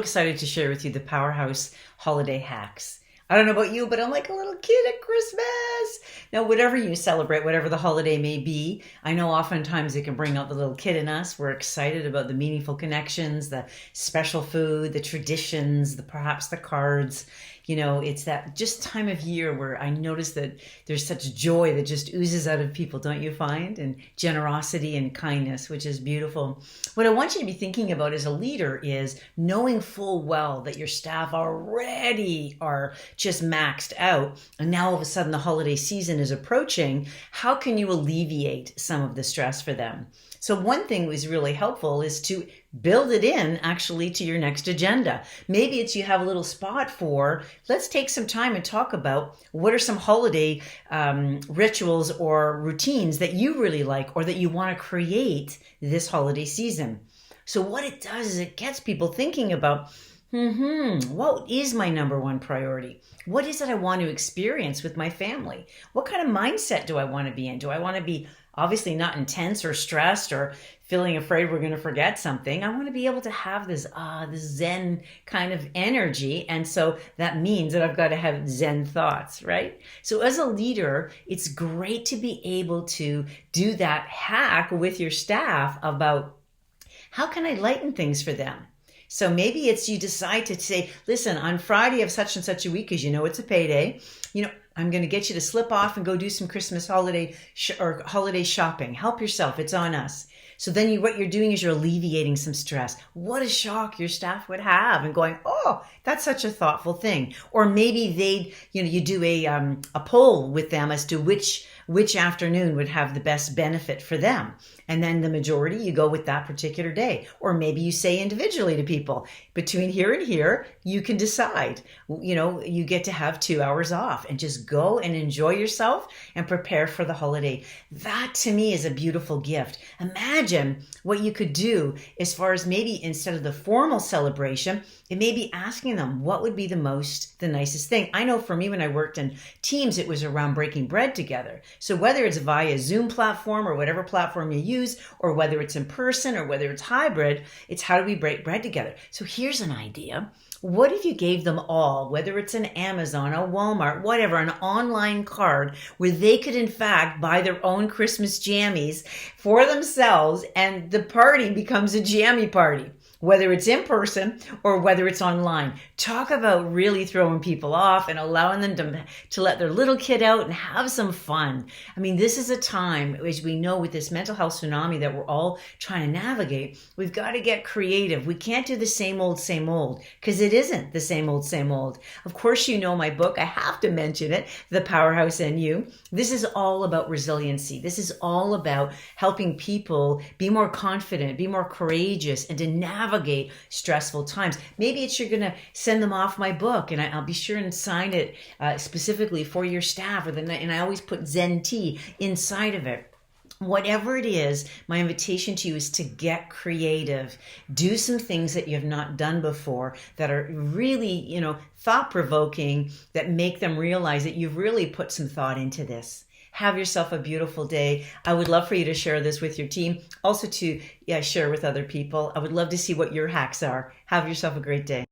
Excited to share with you the Powerhouse Holiday Hacks. I don't know about you, but I'm like a little kid at Christmas. Now, whatever you celebrate, whatever the holiday may be, I know oftentimes it can bring out the little kid in us. We're excited about the meaningful connections, the special food, the traditions, perhaps the cards. You know, it's that just time of year where I notice that there's such joy that just oozes out of people, don't you find? And generosity and kindness, which is beautiful. What I want you to be thinking about as a leader is knowing full well that your staff already are just maxed out. And now all of a sudden the holiday season is approaching. How can you alleviate some of the stress for them? So one thing was really helpful is to build it in actually to your next agenda. Maybe it's you have a little spot for, let's take some time and talk about what are some holiday rituals or routines that you really like or that you want to create this holiday season. So what it does is it gets people thinking about, what is my number one priority? What is it I want to experience with my family? What kind of mindset do I want to be in? Do I want to be obviously not intense or stressed or feeling afraid we're going to forget something? I want to be able to have this Zen kind of energy. And so that means that I've got to have Zen thoughts, right? So as a leader, it's great to be able to do that hack with your staff about how can I lighten things for them? So maybe it's you decide to say, listen, on Friday of such and such a week, because you know it's a payday, I'm going to get you to slip off and go do some Christmas holiday shopping. Help yourself. It's on us. So then what you're doing is you're alleviating some stress. What a shock your staff would have and going, oh, that's such a thoughtful thing. Or maybe you do a poll with them as to which afternoon would have the best benefit for them. And then the majority, you go with that particular day. Or maybe you say individually to people, between here and here, you can decide. You get to have 2 hours off and just go and enjoy yourself and prepare for the holiday. That to me is a beautiful gift. Imagine what you could do as far as maybe instead of the formal celebration, it may be asking them what would be the nicest thing. I know for me when I worked in teams, it was around breaking bread together. So whether it's via Zoom platform or whatever platform you use, or whether it's in person or whether it's hybrid, it's how do we break bread together? So here's an idea. What if you gave them all, whether it's an Amazon, a Walmart, whatever, an online card where they could in fact buy their own Christmas jammies for themselves and the party becomes a jammy party? Whether it's in person or whether it's online. Talk about really throwing people off and allowing them to let their little kid out and have some fun. I mean, this is a time, as we know, with this mental health tsunami that we're all trying to navigate, we've got to get creative. We can't do the same old, because it isn't the same old. Of course, you know my book. I have to mention it, The Powerhouse in You. This is all about resiliency. This is all about helping people be more confident, be more courageous, and to navigate stressful times. Maybe it's you're going to send them off my book and I'll be sure and sign it specifically for your staff, and I always put Zen tea inside of it. Whatever it is, my invitation to you is to get creative. Do some things that you have not done before that are really, thought-provoking, that make them realize that you've really put some thought into this. Have yourself a beautiful day. I would love for you to share this with your team. Also to share with other people. I would love to see what your hacks are. Have yourself a great day.